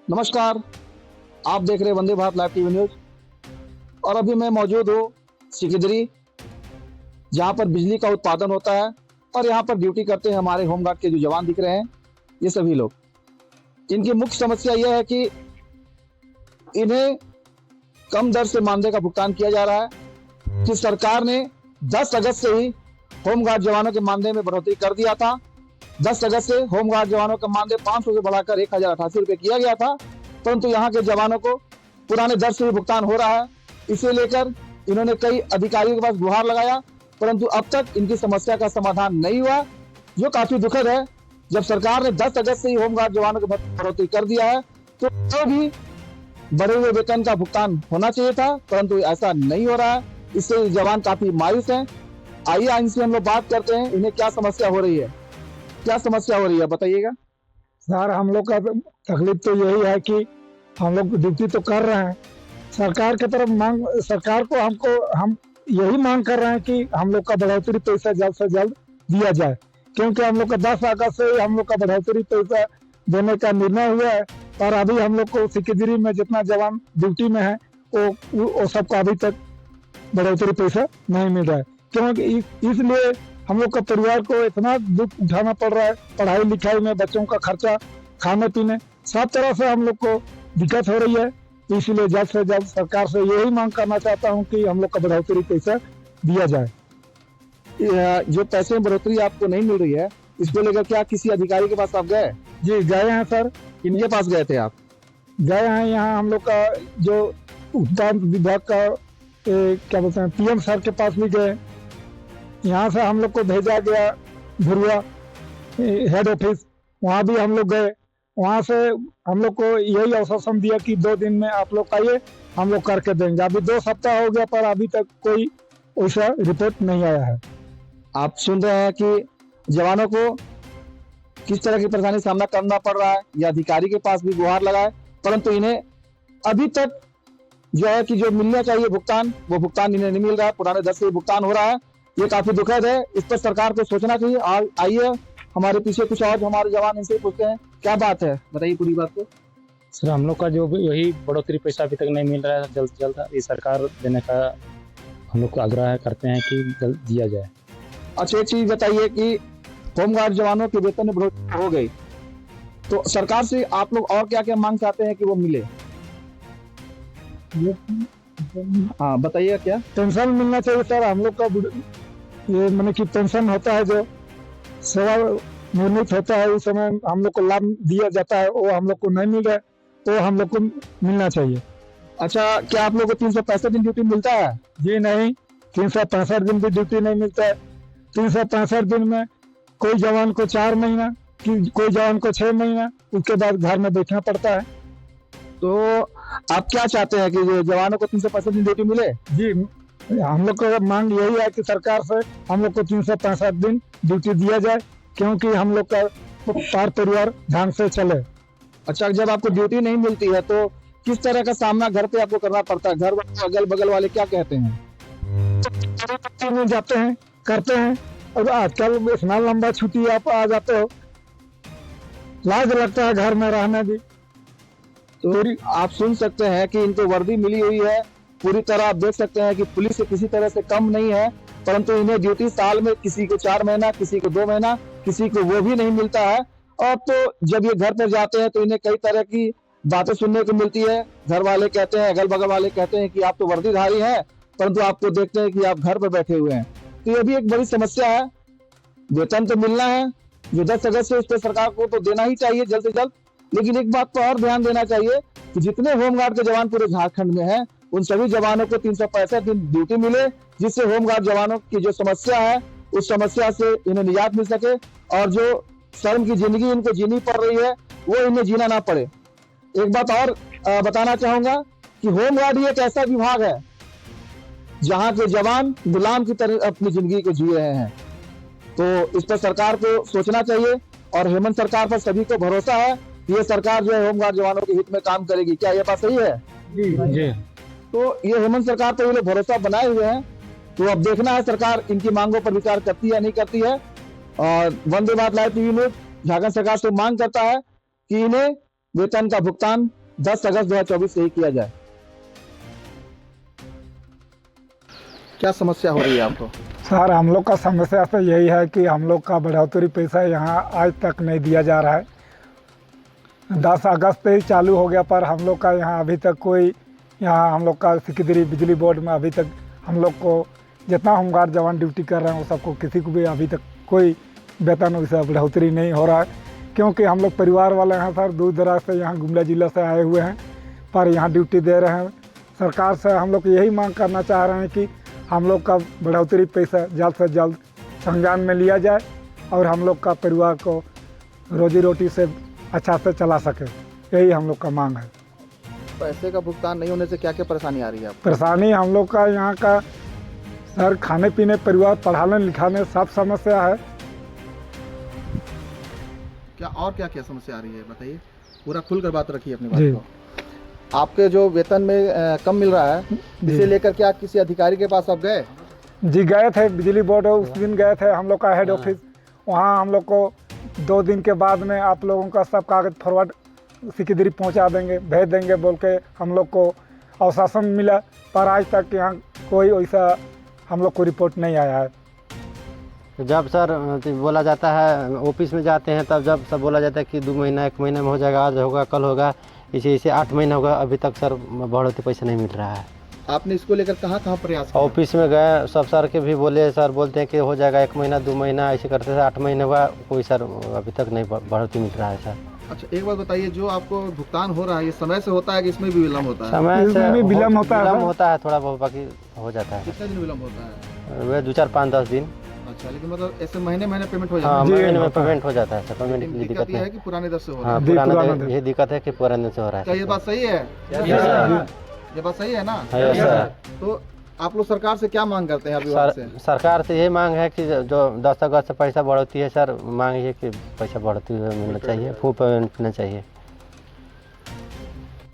नमस्कार। आप देख रहे हैं वंदे भारत लाइव टीवी न्यूज। और अभी मैं मौजूद हूँ सिकिदरी, जहाँ पर बिजली का उत्पादन होता है और यहाँ पर ड्यूटी करते हैं हमारे होमगार्ड के जो जवान दिख रहे हैं, ये सभी लोग। इनकी मुख्य समस्या यह है कि इन्हें कम दर से मानदेय का भुगतान किया जा रहा है कि सरकार ने 10 अगस्त से ही होमगार्ड जवानों के मानदेय में बढ़ोतरी कर दिया था। 10 अगस्त से होमगार्ड जवानों का मानदेय 500 से बढ़ाकर 1088 रुपये किया गया था, परंतु यहाँ के जवानों को पुराने दर से ही भुगतान हो रहा है। इसे लेकर इन्होंने कई अधिकारियों के पास गुहार लगाया, परंतु अब तक इनकी समस्या का समाधान नहीं हुआ, जो काफी दुखद है। जब सरकार ने 10 अगस्त से ही होमगार्ड जवानों को बढ़ोतरी कर दिया है, तो भी बढ़े हुए वेतन का भुगतान होना चाहिए था, परंतु ऐसा नहीं हो रहा है। इससे जवान काफी मायूस हैं। आइए इनसे हम लोग बात करते हैं, इन्हें क्या समस्या हो रही है, क्या समस्या हो रही है, बताइएगा। सर, हम लोग का तकलीफ तो यही है कि हम लोग ड्यूटी तो कर रहे हैं, सरकार की तरफ सरकार को हम यही मांग कर रहे हैं कि हम लोग का बढ़ोतरी पैसा जल्द से जल्द दिया जाए, क्योंकि हम लोग का 10 अगस्त से हम लोग का बढ़ोतरी पैसा देने का निर्णय हुआ है। और अभी हम लोग को सिकिदरी में जितना जवान ड्यूटी में है वो सबको अभी तक बढ़ोतरी पैसा नहीं मिल रहा है, क्योंकि इसलिए हम लोग का परिवार को इतना दुख उठाना पड़ रहा है। पढ़ाई लिखाई में बच्चों का खर्चा, खाने पीने, सब तरह से हम लोग को दिक्कत हो रही है। इसलिए जल्द से जल्द सरकार से यही मांग करना चाहता हूं कि हम लोग का बढ़ोतरी पैसा दिया जाए। जो पैसे में बढ़ोतरी आपको नहीं मिल रही है, इसको लेकर क्या किसी अधिकारी के पास आप गए? जी गए हैं सर। किनके पास गए थे आप? गए हैं यहाँ हम लोग का जो उत्पादन विभाग का क्या बोलते हैं PM सर के पास भी गए। यहाँ से हम लोग को भेजा गया भुरुआ हेड ऑफिस, वहाँ भी हम लोग गए। वहाँ से हम लोग को यही आश्वासन दिया कि 2 दिन में आप लोग आइए, हम लोग करके देंगे। अभी 2 सप्ताह हो गया, पर अभी तक कोई ऐसा रिपोर्ट नहीं आया है। आप सुन रहे हैं कि जवानों को किस तरह की परेशानी सामना करना पड़ रहा है, या अधिकारी के पास भी गुहार लगाए, परंतु इन्हें अभी तक जो है कि जो मिलना चाहिए भुगतान, वो भुगतान इन्हें नहीं मिल रहा है। पुराने दर से भुगतान हो रहा है, ये काफी दुखद है। इस पर सरकार को सोचना चाहिए। आइए हमारे पीछे कुछ और हमारे जवान इनसे पूछते हैं, क्या बात है, बताइए पूरी बात को। सर, हम लोग का जो वही बढ़ोतरी पैसा अभी तक नहीं मिल रहा है, जल्द से जल्द ये सरकार देने का हम लोग को आग्रह करते हैं कि जल्द दिया जाए। अच्छा, एक चीज बताइए कि होमगार्ड जवानों के वेतन में बढ़ोतरी हो गई, तो सरकार से आप लोग और क्या क्या मांग चाहते हैं कि वो मिले? हाँ बताइए, क्या पेंशन मिलना चाहिए सर। हम लोग का ये मैंने कि पेंशन होता है, जो सेवा निर्मित होता है, उस समय हम लोग को लाभ दिया जाता है, वो हम लोग को नहीं मिल रहा है, तो हम लोग को मिलना चाहिए। अच्छा, क्या आप लोग को 365 दिन ड्यूटी मिलता है? जी नहीं, 365 दिन भी ड्यूटी नहीं मिलता है। 365 दिन में कोई जवान को 4 महीना, कोई जवान को 6 महीना, उसके बाद घर में बैठना पड़ता है। तो आप क्या चाहते हैं कि जो जवानों को 365 दिन ड्यूटी मिले? जी, हम लोग को मांग यही है कि सरकार से हम लोग को 365 दिन ड्यूटी दिया जाए, क्योंकि हम लोग का परिवार ढंग से चले। अच्छा, जब आपको ड्यूटी नहीं मिलती है तो किस तरह का सामना घर पे आपको करना पड़ता है? घर वाले, अगल बगल वाले क्या कहते हैं? में जाते हैं, करते हैं, और आजकल इतना लंबा छुट्टी आप आ जाते हो, लाज लगता है घर में रहना भी। तो आप सुन सकते हैं कि इनको वर्दी मिली हुई है पूरी तरह। आप देख सकते हैं कि पुलिस से किसी तरह से कम नहीं है, परंतु इन्हें ड्यूटी साल में किसी को 4 महीना, किसी को 2 महीना, किसी को वो भी नहीं मिलता है। और तो जब ये घर पर जाते हैं तो इन्हें कई तरह की बातें सुनने को मिलती है। घर वाले कहते हैं, अगल बगल वाले कहते हैं कि आप तो वर्दीधारी हैं, परंतु आपको देखते हैं कि आप घर पर बैठे हुए हैं। तो ये भी एक बड़ी समस्या है। वेतन तो मिलना है, जो 10 अगस्त से, उस पर सरकार को तो देना ही चाहिए जल्द से जल्द। लेकिन एक बात पर और ध्यान देना चाहिए कि जितने होमगार्ड के जवान पूरे झारखंड में हैं, उन सभी जवानों को 365 दिन ड्यूटी मिले, जिससे होमगार्ड जवानों की जो समस्या है, उस समस्या से इन्हें निजात मिल सके, और जो शर्म की जिंदगी इनको जीनी पड़ रही है, वो इन्हें जीना ना पड़े। एक बात और बताना चाहूंगा कि होमगार्ड ही एक ऐसा विभाग है जहां के जवान गुलाम की तरह अपनी जिंदगी को जी रहे हैं। तो इस पर सरकार को सोचना चाहिए, और हेमंत सरकार पर सभी को भरोसा है कि ये सरकार जो है होमगार्ड जवानों के हित में काम करेगी। क्या ये बात सही है? जी। तो ये हेमंत सरकार पर ये लोग भरोसा बनाए हुए हैं। तो अब देखना है सरकार इनकी मांगों पर विचार करती है या नहीं करती है। और Vande Bharat live TV news Jharkhand सरकार से मांग करता है कि इन्हें वेतन का भुगतान 10 अगस्त 2024 से ही किया जाए। क्या समस्या हो रही है आपको? सर हम लोग का समस्या तो यही है कि हम लोग का बढ़ोतरी पैसा यहाँ आज तक नहीं दिया जा रहा है। 10 अगस्त से ही चालू हो गया, पर हम लोग का यहाँ अभी तक कोई, यहाँ हम लोग का सिकिदरी बिजली बोर्ड में अभी तक हम लोग को जितना होमगार्ड जवान ड्यूटी कर रहे हैं वो सबको किसी को भी अभी तक कोई वेतन वैसा बढ़ोतरी नहीं हो रहा है। क्योंकि हम लोग परिवार वाले हैं सर, दूर दराज से यहाँ गुमला जिला से आए हुए हैं, पर यहाँ ड्यूटी दे रहे हैं। सरकार से हम लोग यही मांग करना चाह रहे हैं कि हम लोग का बढ़ोतरी पैसा जल्द से जल्द संज्ञान में लिया जाए और हम लोग का परिवार को रोजी रोटी से अच्छा से चला सके, यही हम लोग का मांग है। पैसे का भुगतान नहीं होने से क्या क्या परेशानी आ रही है आपको? परेशानी हम लोग का यहाँ का सर खाने पीने, परिवार पढ़ाने लिखाने सब समस्या है। क्या और क्या क्या समस्या आ रही है बताइए, पूरा खुलकर बात रखिए अपनी जी। बात को। आपके जो वेतन में कम मिल रहा है, इसे लेकर क्या किसी अधिकारी के पास आप गए? जी गए थे, बिजली बोर्ड उस दिन गए थे हम लोग का हेड ऑफिस। वहाँ हम लोग को 2 दिन के बाद में आप लोगों का सब कागज़ फॉरवर्ड सिकिदरी पहुँचा देंगे, भेज देंगे बोल के हम लोग को आश्वासन मिला, पर आज तक यहाँ कोई वैसा हम लोग को रिपोर्ट नहीं आया है। जब सर बोला जाता है ऑफिस में जाते हैं, तब जब सब बोला जाता है कि 2 महीना 1 महीने में हो जाएगा, आज होगा कल होगा, इसे 8 महीना होगा, अभी तक सर बढ़ोतरी पैसा नहीं मिल रहा है। आपने इसको लेकर कहाँ प्रयास किया? ऑफिस में गए, सब सर के भी बोले, सर बोलते हैं कि हो जाएगा 1 महीना 2 महीना, ऐसे करते थे 8 महीने हुआ, कोई सर अभी तक नहीं बढ़ोतरी मिल रहा है सर। अच्छा एक बात बताइए, जो आपको भुगतान हो रहा है ये समय से होता है कि इसमें भी विलम्ब होता है? समय से इसमें भी विलम्ब होता है थोड़ा बहुत, बाकी हो जाता है। कितने दिन विलम्ब होता है? वह 2 4 5 10 दिन। अच्छा, लेकिन मतलब ऐसे महीने महीने पेमेंट हो जाता हाँ, है? महीने में पेमेंट हो जाता है सर, पेमेंट लेकिन की दिक्कत दिक्कत ये है नहीं। कि पुराने दर से हो रहा हाँ, है। पुराना ये दिक्कत है कि पुराने से हो रहा क्या है। ये बात सही है? है। ये बात सही है ना? है सर। तो आप लोग सरकार से क्या मांग करते हैं अभिभावक से? सरकार से ये मांग है कि जो 10 अगस्त से पैसा बढ़ोती है सर, मांग ये कि पैसा बढ़ोती मिलना चाहिए, फुल पेमेंट मिलना चाहिए।